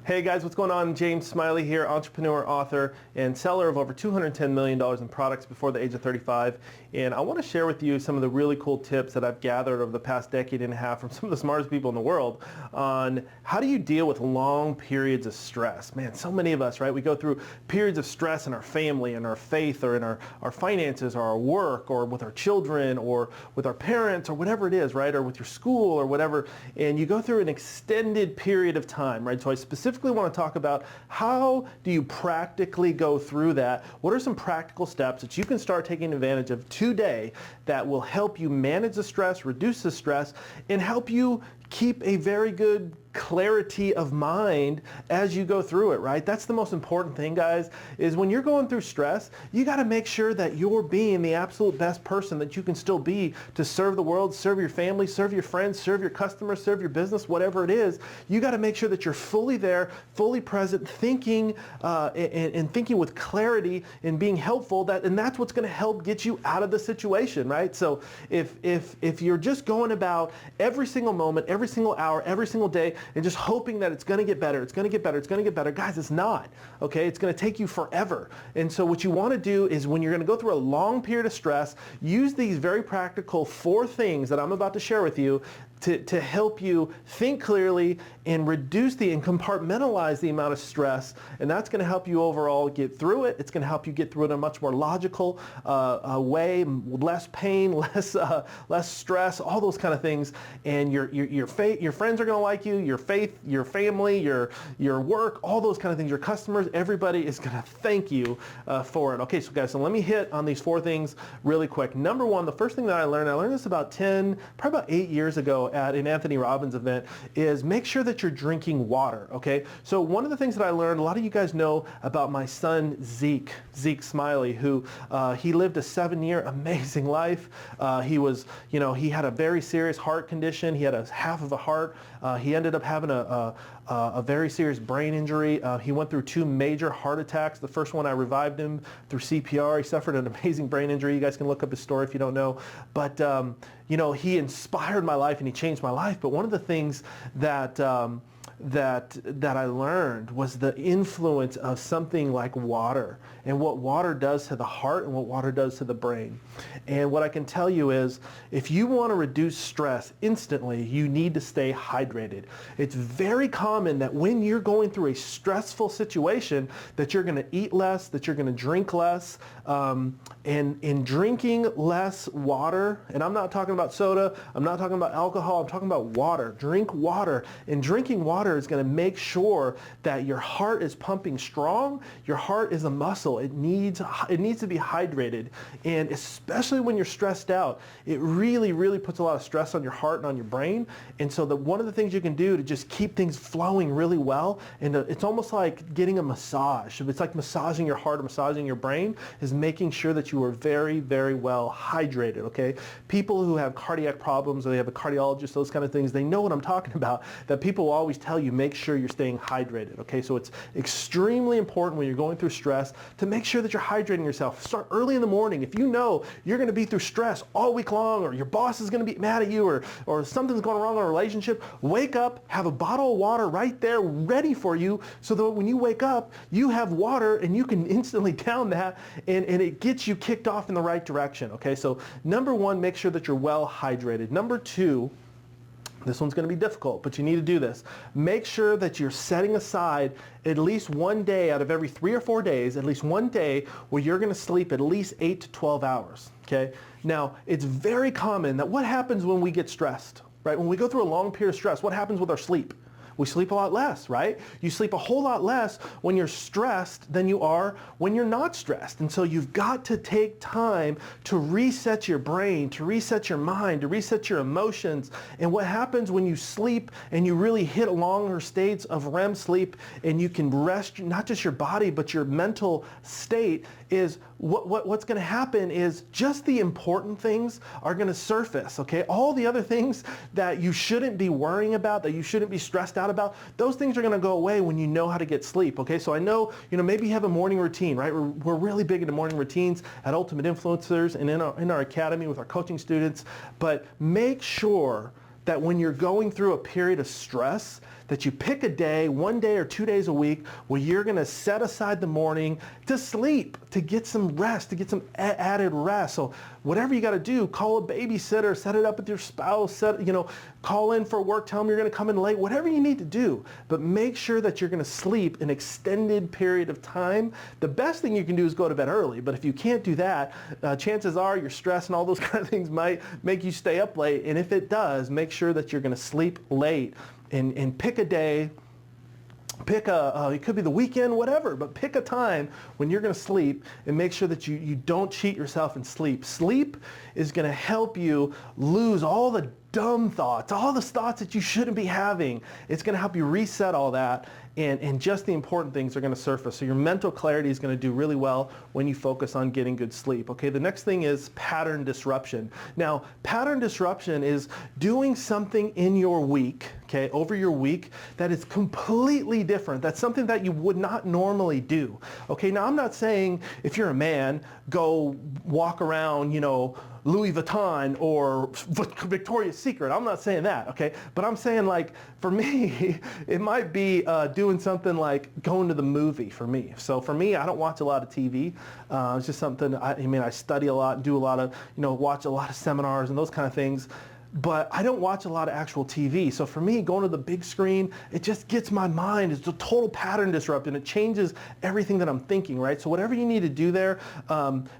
Hey guys, what's going on? James Smiley here, entrepreneur, author, and seller of over $210 million in products before the age of 35. And I want to share with you some of the really cool tips that I've gathered over the past decade and a half from some of the smartest people in the world on how do you deal with long periods of stress. Man, so many of us, right? We go through periods of stress in our family, in our faith, or in our finances, or our work, or with our children, or with our parents, or whatever it is, right? Or with your school, or whatever. And you go through an extended period of time, right? So I specifically want to talk about how do you practically go through that. What are some practical steps that you can start taking advantage of today that will help you manage the stress, reduce the stress, and help you keep a very good clarity of mind as you go through it, right? That's the most important thing, guys, is when you're going through stress, you got to make sure that you're being the absolute best person that you can still be to serve the world, serve your family, serve your friends, serve your customers, serve your business, whatever it is. You got to make sure that you're fully there, fully present, thinking and thinking with clarity and being helpful, and that's what's going to help get you out of the situation, right? So if you're just going about every single moment, every single hour, every single day, and just hoping that it's going to get better, it's going to get better, it's going to get better. Guys, it's not, okay? It's going to take you forever. And so what you want to do is when you're going to go through a long period of stress, use these very practical 4 things that I'm about to share with you to help you think clearly and reduce and compartmentalize the amount of stress. And that's going to help you overall get through it. It's going to help you get through it in a much more logical way, less pain, less stress, all those kind of things. And your friends are going to like you, your faith, your family, your work, all those kind of things, your customers, everybody is going to thank you for it. Okay, so guys, so let me hit on these 4 things really quick. Number 1, the first thing that I learned this about probably about 8 years ago at an Anthony Robbins event, is make sure that you're drinking water, okay? So one of the things that I learned, a lot of you guys know about my son Zeke Smiley, who he lived a 7-year amazing life. He had a very serious heart condition. He had a half of a heart. He ended up having a very serious brain injury. He went through 2 major heart attacks. The first one, I revived him through CPR. He suffered an amazing brain injury. You guys can look up his story if you don't know. But he inspired my life and he changed my life. But one of the things that I learned was the influence of something like water and what water does to the heart and what water does to the brain. And what I can tell you is if you want to reduce stress instantly, you need to stay hydrated. It's very common that when you're going through a stressful situation that you're going to eat less, that you're going to drink less, and in drinking less water, and I'm not talking about soda, I'm not talking about alcohol, I'm talking about water. Drink water. And drinking water is going to make sure that your heart is pumping strong. Your heart is a muscle. It needs to be hydrated. And especially when you're stressed out, it really, really puts a lot of stress on your heart and on your brain. And so one of the things you can do to just keep things flowing really well, and it's almost like getting a massage. It's like massaging your heart or massaging your brain, is making sure that you are very, very well hydrated, okay? People who have cardiac problems or they have a cardiologist, those kind of things, they know what I'm talking about, that people will always tell you, make sure you're staying hydrated, okay? So it's extremely important when you're going through stress to make sure that you're hydrating yourself. Start early in the morning. If you know you're going to be through stress all week long, or your boss is going to be mad at you, or something's going wrong in a relationship, wake up, have a bottle of water right there ready for you so that when you wake up, you have water and you can instantly down that and it gets you kicked off in the right direction, okay? So number 1, make sure that you're well hydrated. Number 2, this one's going to be difficult, but you need to do this. Make sure that you're setting aside at least one day out of every 3 or 4 days, at least one day where you're going to sleep at least 8 to 12 hours, okay? Now, it's very common that what happens when we get stressed, right? When we go through a long period of stress, what happens with our sleep? We sleep a lot less, right? You sleep a whole lot less when you're stressed than you are when you're not stressed. And so you've got to take time to reset your brain, to reset your mind, to reset your emotions. And what happens when you sleep and you really hit longer states of REM sleep and you can rest not just your body but your mental state, is what's going to happen is just the important things are going to surface, okay? All the other things that you shouldn't be worrying about, that you shouldn't be stressed out about, those things are going to go away when you know how to get sleep, okay? So I know, maybe you have a morning routine, right? We're really big into morning routines at Ultimate Influencers and in our academy with our coaching students, but make sure that when you're going through a period of stress, that you pick a day, 1 day or 2 days a week, where you're going to set aside the morning to sleep, to get some rest, to get some added rest. So whatever you got to do, call a babysitter, set it up with your spouse, call in for work, tell them you're going to come in late, whatever you need to do. But make sure that you're going to sleep an extended period of time. The best thing you can do is go to bed early. But if you can't do that, chances are your stress and all those kind of things might make you stay up late. And if it does, make sure that you're going to sleep late and pick a day. Pick it could be the weekend, whatever, but pick a time when you're going to sleep and make sure that you don't cheat yourself and sleep. Sleep is going to help you lose all the dumb thoughts, all the thoughts that you shouldn't be having. It's going to help you reset all that, and just the important things are going to surface. So your mental clarity is going to do really well when you focus on getting good sleep. Okay, the next thing is pattern disruption. Now, pattern disruption is doing something in your week, okay, over your week that is completely different. That's something that you would not normally do. Okay, now I'm not saying if you're a man, go walk around, Louis Vuitton or Victoria's Secret. I'm not saying that, okay? But I'm saying, like, for me, it might be doing something like going to the movie for me. So for me, I don't watch a lot of TV. It's just something, I study a lot, do a lot of, watch a lot of seminars and those kind of things. But I don't watch a lot of actual TV. So for me, going to the big screen, it just gets my mind. It's a total pattern disrupt, and it changes everything that I'm thinking, right? So whatever you need to do there,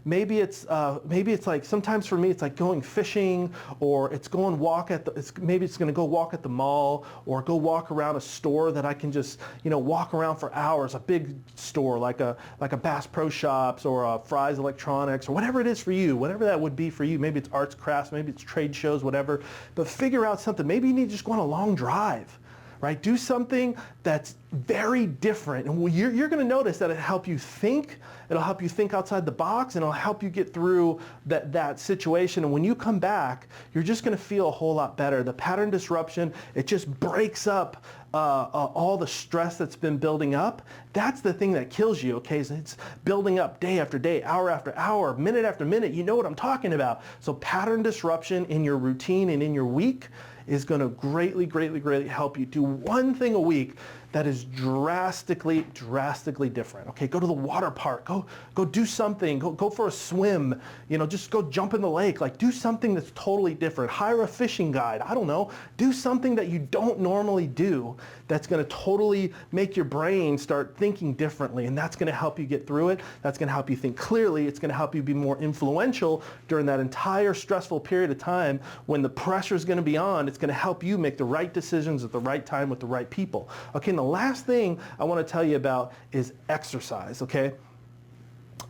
maybe it's like, sometimes for me, it's like going fishing, or it's going walk maybe it's going to go walk at the mall, or go walk around a store that I can just, walk around for hours, a big store like a Bass Pro Shops or a Fry's Electronics, or whatever it is for you, whatever that would be for you. Maybe it's arts, crafts, maybe it's trade shows, whatever. But figure out something. Maybe you need to just go on a long drive, right? Do something that's very different. And you're going to notice that it'll help you think. It'll help you think outside the box, and it'll help you get through that situation. And when you come back, you're just going to feel a whole lot better. The pattern disruption, it just breaks up all the stress that's been building up. That's the thing that kills you, okay? So it's building up day after day, hour after hour, minute after minute. You know what I'm talking about. So pattern disruption in your routine and in your week is going to greatly, greatly, greatly help you. Do one thing a week that is drastically different. Okay, go to the water park. Go do something. Go for a swim. Just go jump in the lake. Like, do something that's totally different. Hire a fishing guide. I don't know. Do something that you don't normally do that's going to totally make your brain start thinking differently, and that's going to help you get through it. That's going to help you think clearly. It's going to help you be more influential during that entire stressful period of time when the pressure is going to be on. It's going to help you make the right decisions at the right time with the right people. Okay, and the last thing I want to tell you about is exercise, okay?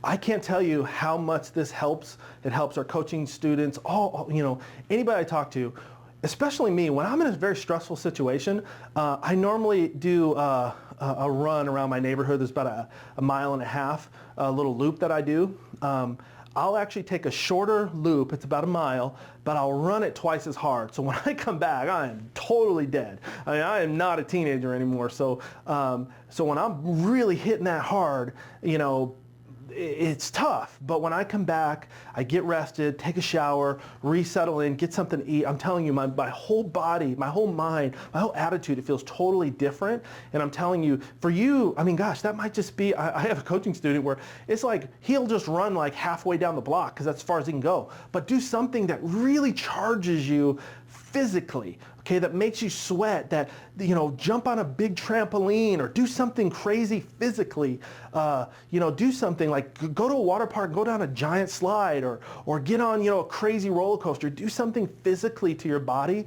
I can't tell you how much this helps. It helps our coaching students, anybody I talk to, especially me. When I'm in a very stressful situation, I normally do a run around my neighborhood. There's about a mile and a half, a little loop that I do. I'll actually take a shorter loop, it's about a mile, but I'll run it twice as hard. So when I come back, I am totally dead. I am not a teenager anymore. So when I'm really hitting that hard, it's tough. But when I come back, I get rested, take a shower, resettle in, get something to eat. I'm telling you, my whole body, my whole mind, my whole attitude, it feels totally different. And I'm telling you, for you, gosh, that might just be, I have a coaching student where it's like he'll just run like halfway down the block because that's as far as he can go. But do something that really charges you physically, okay, that makes you sweat, that, jump on a big trampoline or do something crazy physically. Do something like go to a water park, go down a giant slide, or get on, a crazy roller coaster. Do something physically to your body.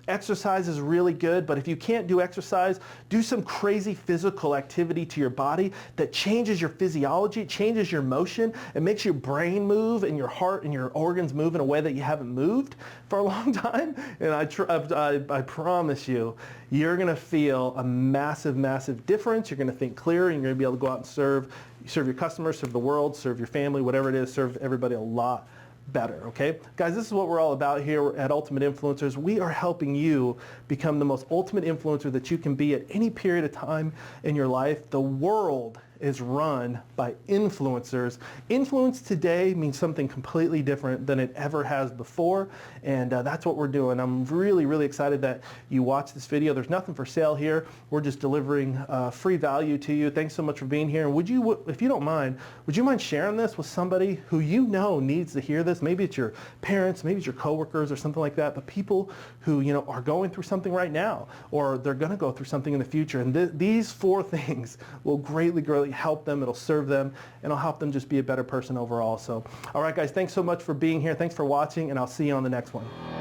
Exercise is really good, but if you can't do exercise, do some crazy physical activity to your body that changes your physiology, changes your motion, it makes your brain move and your heart and your organs move in a way that you haven't moved for a long time. And I promise you, you're going to feel a massive, massive difference. You're going to think clearer, and you're going to be able to go out and serve your customers, serve the world, serve your family, whatever it is, serve everybody a lot better, okay? Guys, this is what we're all about here at Ultimate Influencers. We are helping you become the most ultimate influencer that you can be at any period of time in your life. The world is run by influencers. Influence today means something completely different than it ever has before, and that's what we're doing. I'm really, really excited that you watched this video. There's nothing for sale here. We're just delivering free value to you. Thanks so much for being here. And would you, if you don't mind, would you mind sharing this with somebody who you know needs to hear this? Maybe it's your parents, maybe it's your coworkers or something like that, but people who, you know, are going through something right now, or they're going to go through something in the future. And these 4 things will greatly help them. It'll serve them, and it'll help them just be a better person overall. So, all right, guys, thanks so much for being here. Thanks for watching, and I'll see you on the next one.